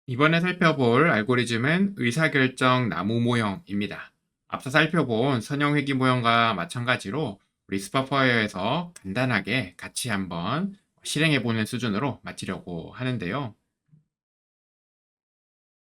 이번에 살펴볼 알고리즘은 의사결정 나무 모형입니다. 앞서 살펴본 선형회귀 모형과 마찬가지로 우리 스파파이어에서 간단하게 같이 한번 실행해보는 수준으로 마치려고 하는데요.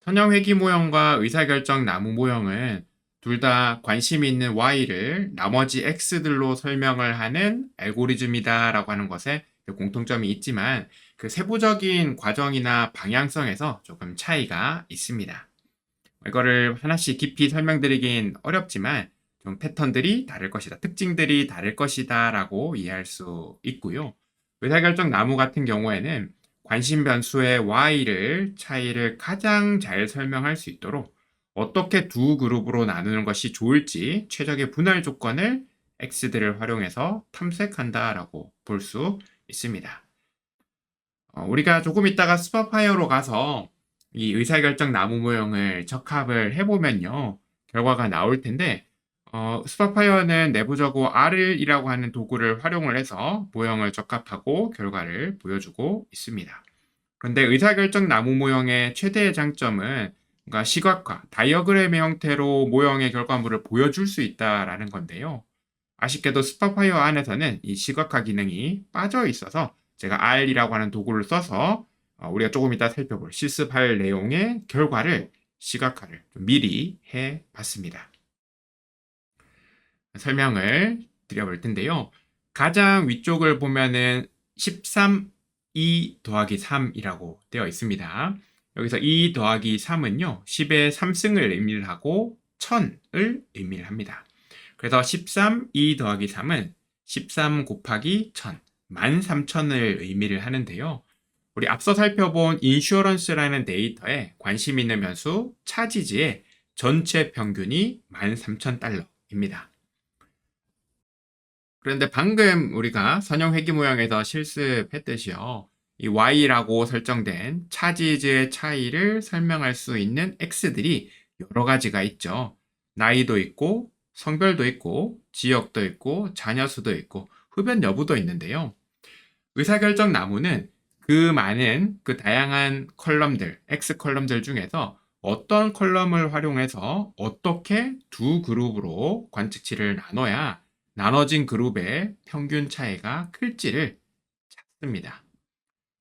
선형회귀 모형과 의사결정 나무 모형은 둘 다 관심 있는 Y를 나머지 X들로 설명을 하는 알고리즘이다라고 하는 것에 공통점이 있지만 그 세부적인 과정이나 방향성에서 조금 차이가 있습니다. 이거를 하나씩 깊이 설명드리긴 어렵지만 좀 패턴들이 다를 것이다, 특징들이 다를 것이다 라고 이해할 수 있고요. 의사결정 나무 같은 경우에는 관심 변수의 Y를 차이를 가장 잘 설명할 수 있도록 어떻게 두 그룹으로 나누는 것이 좋을지 최적의 분할 조건을 X들을 활용해서 탐색한다라고 볼 수 있습니다. 우리가 조금 있다가 스파파이어로 가서 이 의사결정 나무 모형을 적합을 해보면요. 결과가 나올 텐데, 스파파이어는 내부적으로 R이라고 하는 도구를 활용을 해서 모형을 적합하고 결과를 보여주고 있습니다. 그런데 의사결정 나무 모형의 최대의 장점은 뭔가 시각화, 다이어그램의 형태로 모형의 결과물을 보여줄 수 있다라는 건데요. 아쉽게도 스파파이어 안에서는 이 시각화 기능이 빠져 있어서 제가 R이라고 하는 도구를 써서 우리가 조금 이따 살펴볼 실습할 내용의 결과를 시각화를 좀 미리 해 봤습니다. 설명을 드려볼 텐데요. 가장 위쪽을 보면은 13, 2 더하기 3이라고 되어 있습니다. 여기서 2 더하기 3은요, 10의 3승을 의미를 하고 1000을 의미를 합니다. 그래서 13, 2 더하기 3은 13 곱하기 1000, 13,000을 의미를 하는데요. 우리 앞서 살펴본 인슈어런스라는 데이터에 관심 있는 변수 차지지의 전체 평균이 13,000달러입니다. 그런데 방금 우리가 선형회귀 모형에서 실습했듯이요. 이 Y라고 설정된 차지지의 차이를 설명할 수 있는 X들이 여러 가지가 있죠. 나이도 있고, 성별도 있고, 지역도 있고, 자녀 수도 있고, 흡연 여부도 있는데요. 의사결정 나무는 그 많은 그 다양한 컬럼들, X 컬럼들 중에서 어떤 컬럼을 활용해서 어떻게 두 그룹으로 관측치를 나눠야 나눠진 그룹의 평균 차이가 클지를 찾습니다.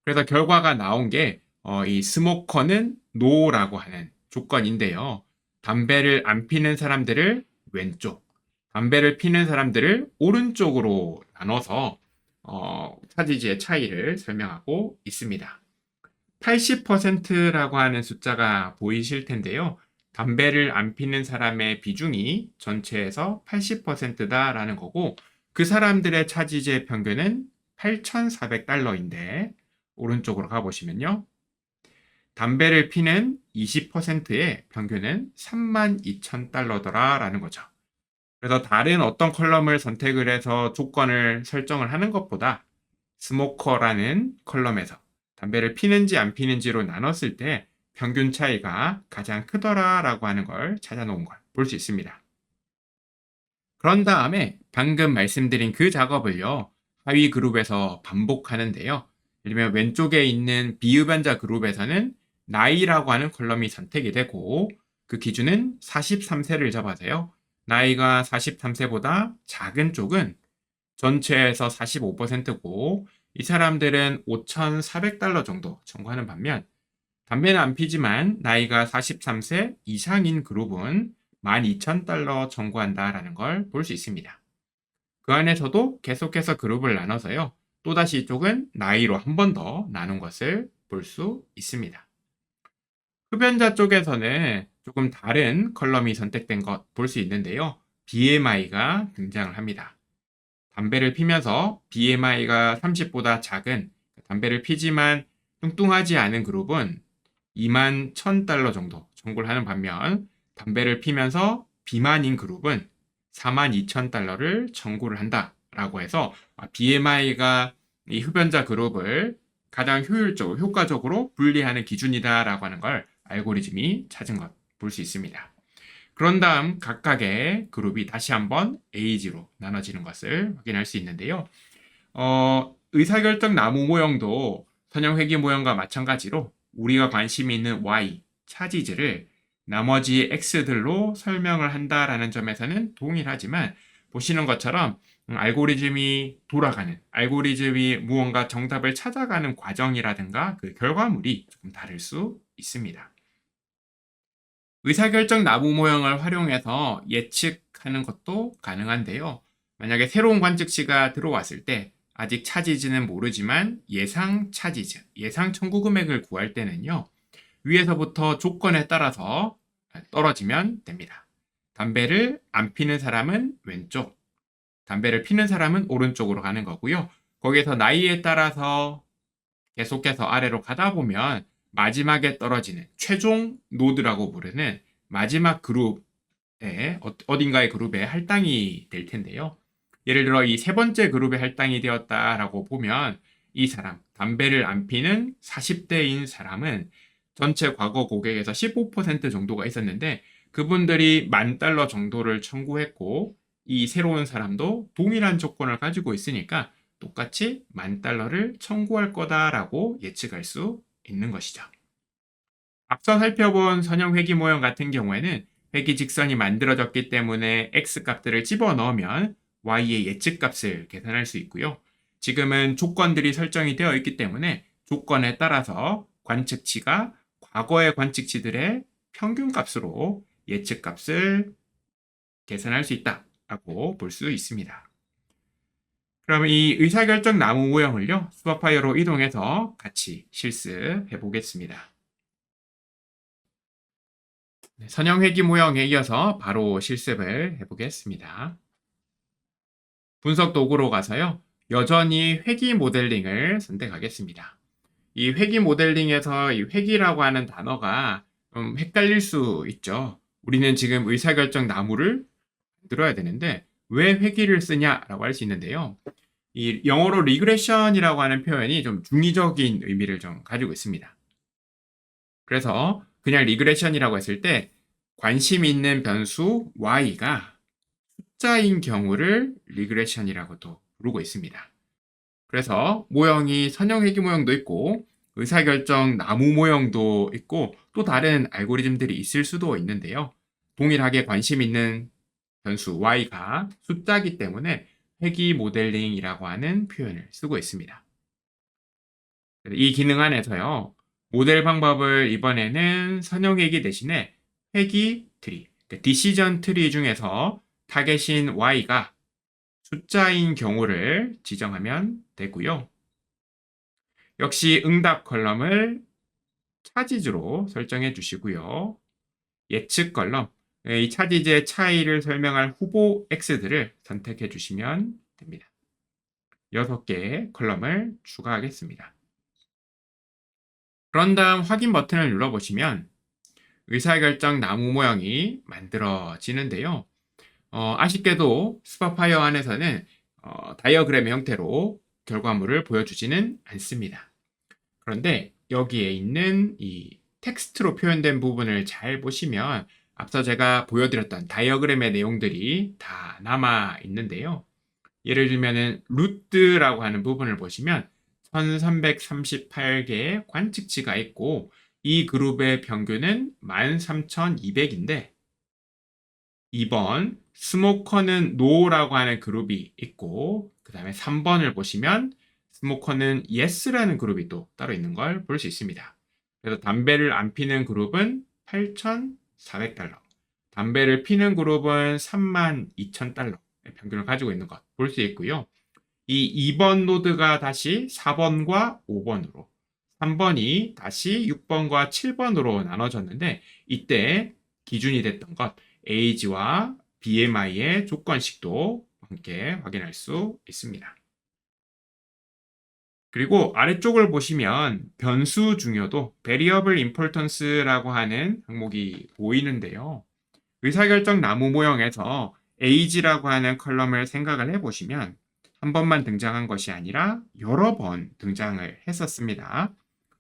그래서 결과가 나온 게 이 스모커는 노라고 하는 조건인데요. 담배를 안 피는 사람들을 왼쪽, 담배를 피는 사람들을 오른쪽으로 나눠서 차지지의 차이를 설명하고 있습니다. 80%라고 하는 숫자가 보이실 텐데요. 담배를 안 피는 사람의 비중이 전체에서 80%다라는 거고, 그 사람들의 차지제 평균은 8,400달러인데, 오른쪽으로 가보시면요. 담배를 피는 20%의 평균은 32,000달러더라라는 거죠. 그래서 다른 어떤 컬럼을 선택을 해서 조건을 설정을 하는 것보다 스모커라는 컬럼에서 담배를 피는지 안 피는지로 나눴을 때 평균 차이가 가장 크더라라고 하는 걸 찾아놓은 걸 볼 수 있습니다. 그런 다음에 방금 말씀드린 그 작업을요, 하위 그룹에서 반복하는데요. 예를 들면 왼쪽에 있는 비흡연자 그룹에서는 나이라고 하는 컬럼이 선택이 되고 그 기준은 43세를 잡아서요. 나이가 43세보다 작은 쪽은 전체에서 45%고 이 사람들은 5,400달러 정도 청구하는 반면 담배는 안 피지만 나이가 43세 이상인 그룹은 12,000달러 청구한다라는 걸 볼 수 있습니다. 그 안에서도 계속해서 그룹을 나눠서요. 또다시 이쪽은 나이로 한 번 더 나눈 것을 볼 수 있습니다. 흡연자 쪽에서는 조금 다른 컬럼이 선택된 것 볼 수 있는데요. BMI가 등장을 합니다. 담배를 피면서 BMI가 30보다 작은 담배를 피지만 뚱뚱하지 않은 그룹은 21,000달러 정도 청구를 하는 반면 담배를 피면서 비만인 그룹은 42,000달러를 청구를 한다라고 해서 BMI가 이 흡연자 그룹을 가장 효율적으로, 효과적으로 분리하는 기준이다라고 하는 걸 알고리즘이 찾은 것 볼 수 있습니다. 그런 다음 각각의 그룹이 다시 한번 에이지로 나눠지는 것을 확인할 수 있는데요. 의사결정 나무 모형도 선형회귀 모형과 마찬가지로 우리가 관심이 있는 Y, 차지즈를 나머지 X들로 설명을 한다라는 점에서는 동일하지만 보시는 것처럼 알고리즘이 돌아가는, 알고리즘이 무언가 정답을 찾아가는 과정이라든가 그 결과물이 조금 다를 수 있습니다. 의사결정 나무 모형을 활용해서 예측하는 것도 가능한데요. 만약에 새로운 관측치가 들어왔을 때 아직 차지즈는 모르지만 예상 차지즈, 예상 청구 금액을 구할 때는요. 위에서부터 조건에 따라서 떨어지면 됩니다. 담배를 안 피는 사람은 왼쪽, 담배를 피는 사람은 오른쪽으로 가는 거고요. 거기에서 나이에 따라서 계속해서 아래로 가다 보면 마지막에 떨어지는 최종 노드라고 부르는 마지막 그룹에 어딘가의 그룹에 할당이 될 텐데요. 예를 들어 이 세 번째 그룹에 할당이 되었다라고 보면 이 사람, 담배를 안 피는 40대인 사람은 전체 과거 고객에서 15% 정도가 있었는데 그분들이 $10,000 정도를 청구했고 이 새로운 사람도 동일한 조건을 가지고 있으니까 똑같이 $10,000를 청구할 거다라고 예측할 수 있는 것이죠. 앞서 살펴본 선형 회귀 모형 같은 경우에는 회귀 직선이 만들어졌기 때문에 X값들을 집어넣으면 Y의 예측값을 계산할 수 있고요. 지금은 조건들이 설정이 되어 있기 때문에 조건에 따라서 관측치가 과거의 관측치들의 평균값으로 예측값을 계산할 수 있다라고 볼 수 있습니다. 그럼 이 의사결정 나무 모형을요, 스파파이어로 이동해서 같이 실습해 보겠습니다. 선형 회귀 모형에 이어서 바로 실습을 해 보겠습니다. 분석 도구로 가서요, 여전히 회귀 모델링을 선택하겠습니다. 이 회귀 모델링에서 이 회귀라고 하는 단어가 좀 헷갈릴 수 있죠. 우리는 지금 의사결정 나무를 만들어야 되는데 왜 회귀를 쓰냐라고 할 수 있는데요. 이 영어로 리그레션이라고 하는 표현이 좀 중의적인 의미를 좀 가지고 있습니다. 그래서 그냥 리그레션이라고 했을 때 관심 있는 변수 y가 숫자인 경우를 리그레션이라고도 부르고 있습니다. 그래서 모형이 선형 회귀 모형도 있고 의사결정 나무 모형도 있고 또 다른 알고리즘들이 있을 수도 있는데요. 동일하게 관심 있는 변수 y가 숫자이기 때문에 회귀 모델링이라고 하는 표현을 쓰고 있습니다. 이 기능 안에서요. 모델 방법을 이번에는 선형 회귀 대신에 회귀 트리, 디시전 트리 중에서 타겟인 y가 숫자인 경우를 지정하면 되고요. 역시 응답 컬럼을 차지즈로 설정해 주시고요. 예측 컬럼, 이 차지즈의 차이를 설명할 후보 X들을 선택해 주시면 됩니다. 6개의 컬럼을 추가하겠습니다. 그런 다음 확인 버튼을 눌러보시면 의사결정 나무 모형이 만들어지는데요. 아쉽게도 스파파이어 안에서는 다이어그램 형태로 결과물을 보여주지는 않습니다. 그런데 여기에 있는 이 텍스트로 표현된 부분을 잘 보시면 앞서 제가 보여드렸던 다이어그램의 내용들이 다 남아 있는데요. 예를 들면은 루트라고 하는 부분을 보시면 1338개의 관측치가 있고 이 그룹의 평균은 13200인데 2번 스모커는 노라고 하는 그룹이 있고 그 다음에 3번을 보시면 스모커는 yes라는 그룹이 또 따로 있는 걸 볼 수 있습니다. 그래서 담배를 안 피는 그룹은 $8,400, 담배를 피는 그룹은 $32,000의 평균을 가지고 있는 것 볼 수 있고요. 이 2번 노드가 다시 4번과 5번으로 3번이 다시 6번과 7번으로 나눠졌는데 이때 기준이 됐던 것 age와 BMI의 조건식도 함께 확인할 수 있습니다. 그리고 아래쪽을 보시면 변수 중요도 Variable Importance라고 하는 항목이 보이는데요. 의사결정 나무 모형에서 age라고 하는 컬럼을 생각을 해보시면 한 번만 등장한 것이 아니라 여러 번 등장을 했었습니다.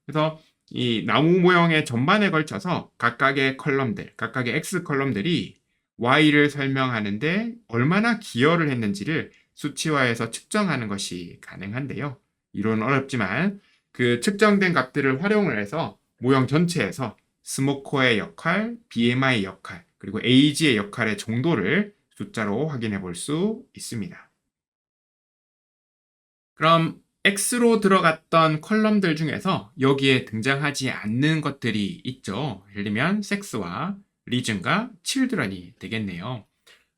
그래서 이 나무 모형의 전반에 걸쳐서 각각의 컬럼들, 각각의 X 컬럼들이 Y를 설명하는데 얼마나 기여를 했는지를 수치화해서 측정하는 것이 가능한데요. 이론은 어렵지만 그 측정된 값들을 활용을 해서 모형 전체에서 스모커의 역할, BMI 역할, 그리고 에이지의 역할의 정도를 숫자로 확인해 볼 수 있습니다. 그럼 X로 들어갔던 컬럼들 중에서 여기에 등장하지 않는 것들이 있죠. 예를 들면 섹스와 리즌과 children이 되겠네요.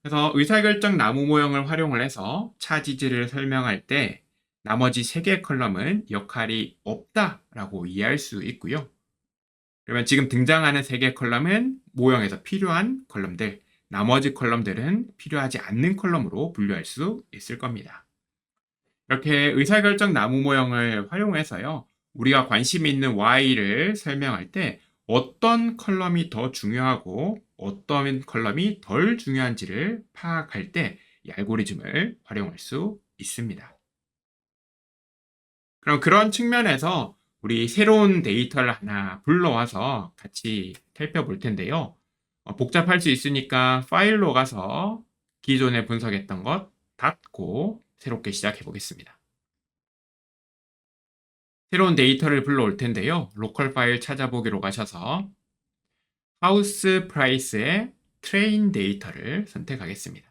그래서 의사결정 나무 모형을 활용을 해서 차지지를 설명할 때 나머지 3개의 컬럼은 역할이 없다라고 이해할 수 있고요. 그러면 지금 등장하는 3개의 컬럼은 모형에서 필요한 컬럼들, 나머지 컬럼들은 필요하지 않는 컬럼으로 분류할 수 있을 겁니다. 이렇게 의사결정 나무 모형을 활용해서요, 우리가 관심 있는 Y를 설명할 때 어떤 컬럼이 더 중요하고 어떤 컬럼이 덜 중요한지를 파악할 때 이 알고리즘을 활용할 수 있습니다. 그럼 그런 측면에서 우리 새로운 데이터를 하나 불러와서 같이 살펴볼 텐데요. 복잡할 수 있으니까 파일로 가서 기존에 분석했던 것 닫고 새롭게 시작해 보겠습니다. 새로운 데이터를 불러올 텐데요. 로컬 파일 찾아보기로 가셔서 하우스 프라이스의 트레인 데이터를 선택하겠습니다.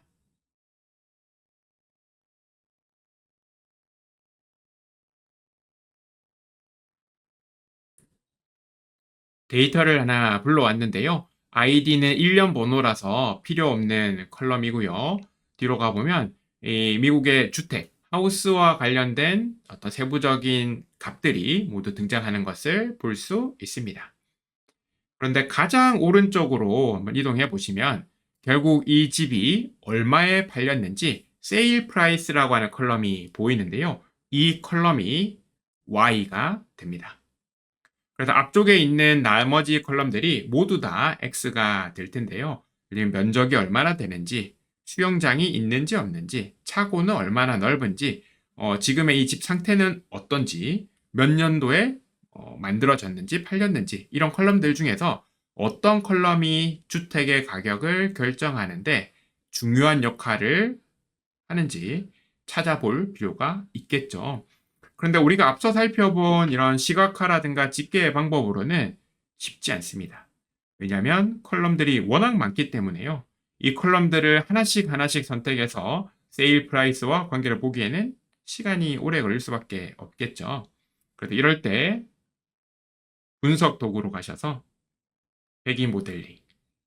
데이터를 하나 불러왔는데요. 아이디는 1년 번호라서 필요 없는 컬럼이고요. 뒤로 가보면 이 미국의 주택, 하우스와 관련된 어떤 세부적인 값들이 모두 등장하는 것을 볼 수 있습니다. 그런데 가장 오른쪽으로 한번 이동해 보시면 결국 이 집이 얼마에 팔렸는지 세일 프라이스라고 하는 컬럼이 보이는데요. 이 컬럼이 Y가 됩니다. 그래서 앞쪽에 있는 나머지 컬럼들이 모두 다 X가 될 텐데요. 면적이 얼마나 되는지, 수영장이 있는지 없는지, 차고는 얼마나 넓은지, 지금의 이 집 상태는 어떤지, 몇 년도에 만들어졌는지, 팔렸는지 이런 컬럼들 중에서 어떤 컬럼이 주택의 가격을 결정하는데 중요한 역할을 하는지 찾아볼 필요가 있겠죠. 그런데 우리가 앞서 살펴본 이런 시각화라든가 집계의 방법으로는 쉽지 않습니다. 왜냐하면 컬럼들이 워낙 많기 때문에요. 이 컬럼들을 하나씩 하나씩 선택해서 세일 프라이스와 관계를 보기에는 시간이 오래 걸릴 수밖에 없겠죠. 그래서 이럴 때 분석 도구로 가셔서 회귀 모델링,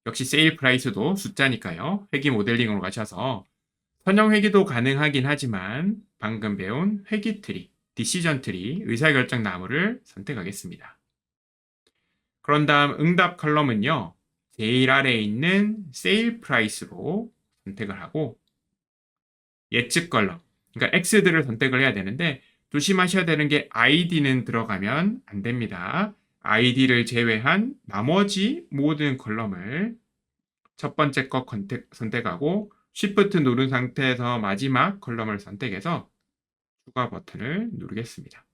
역시 세일 프라이스도 숫자니까요. 회귀 모델링으로 가셔서 선형 회귀도 가능하긴 하지만 방금 배운 회귀 트리, 디시전 트리, 의사결정 나무를 선택하겠습니다. 그런 다음 응답 컬럼은요. 제일 아래에 있는 세일 프라이스로 선택을 하고 예측 컬럼, 그러니까 X들을 선택을 해야 되는데 조심하셔야 되는 게 ID는 들어가면 안 됩니다. ID를 제외한 나머지 모든 컬럼을 첫 번째 거 선택하고 Shift 누른 상태에서 마지막 컬럼을 선택해서 추가 버튼을 누르겠습니다.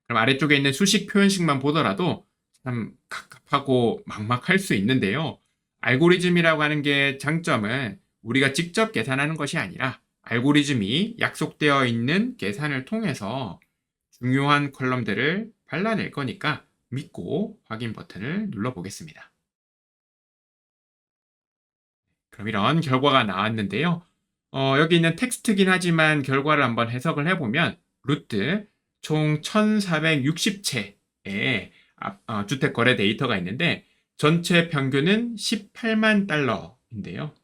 그럼 아래쪽에 있는 수식 표현식만 보더라도 참 갑갑하고 막막할 수 있는데요. 알고리즘이라고 하는 게 장점은 우리가 직접 계산하는 것이 아니라 알고리즘이 약속되어 있는 계산을 통해서 중요한 컬럼들을 발라낼 거니까 믿고 확인 버튼을 눌러보겠습니다. 그럼 이런 결과가 나왔는데요. 여기 있는 텍스트긴 하지만 결과를 한번 해석을 해보면 루트 총 1460채의 주택 거래 데이터가 있는데 전체 평균은 18만 달러인데요.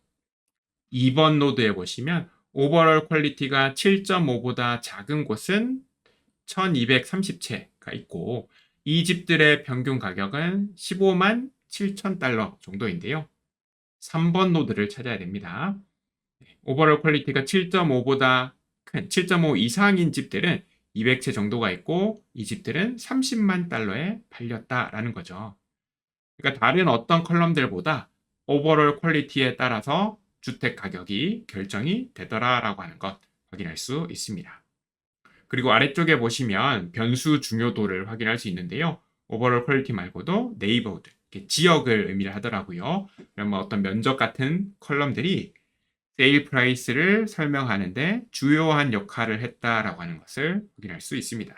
2번 노드에 보시면 오버럴 퀄리티가 7.5보다 작은 곳은 1230채가 있고 이 집들의 평균 가격은 15만 7천 달러 정도인데요. 3번 노드를 찾아야 됩니다. 오버럴 퀄리티가 7.5보다 큰 7.5 이상인 집들은 200채 정도가 있고 이 집들은 30만 달러에 팔렸다라는 거죠. 그러니까 다른 어떤 컬럼들보다 오버럴 퀄리티에 따라서 주택 가격이 결정이 되더라라고 하는 것 확인할 수 있습니다. 그리고 아래쪽에 보시면 변수 중요도를 확인할 수 있는데요. 오버롤 퀄리티 말고도 네이버후드, 지역을 의미를 하더라고요. 그러면 어떤 면적 같은 컬럼들이 세일 프라이스를 설명하는데 주요한 역할을 했다라고 하는 것을 확인할 수 있습니다.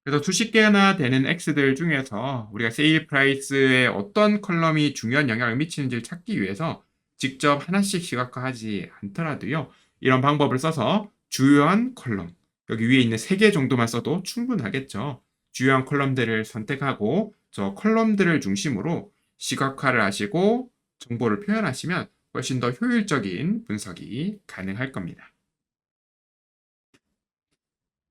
그래서 수십 개나 되는 X들 중에서 우리가 세일 프라이스에 어떤 컬럼이 중요한 영향을 미치는지를 찾기 위해서 직접 하나씩 시각화하지 않더라도요. 이런 방법을 써서 주요한 컬럼, 여기 위에 있는 3개 정도만 써도 충분하겠죠. 주요한 컬럼들을 선택하고 저 컬럼들을 중심으로 시각화를 하시고 정보를 표현하시면 훨씬 더 효율적인 분석이 가능할 겁니다.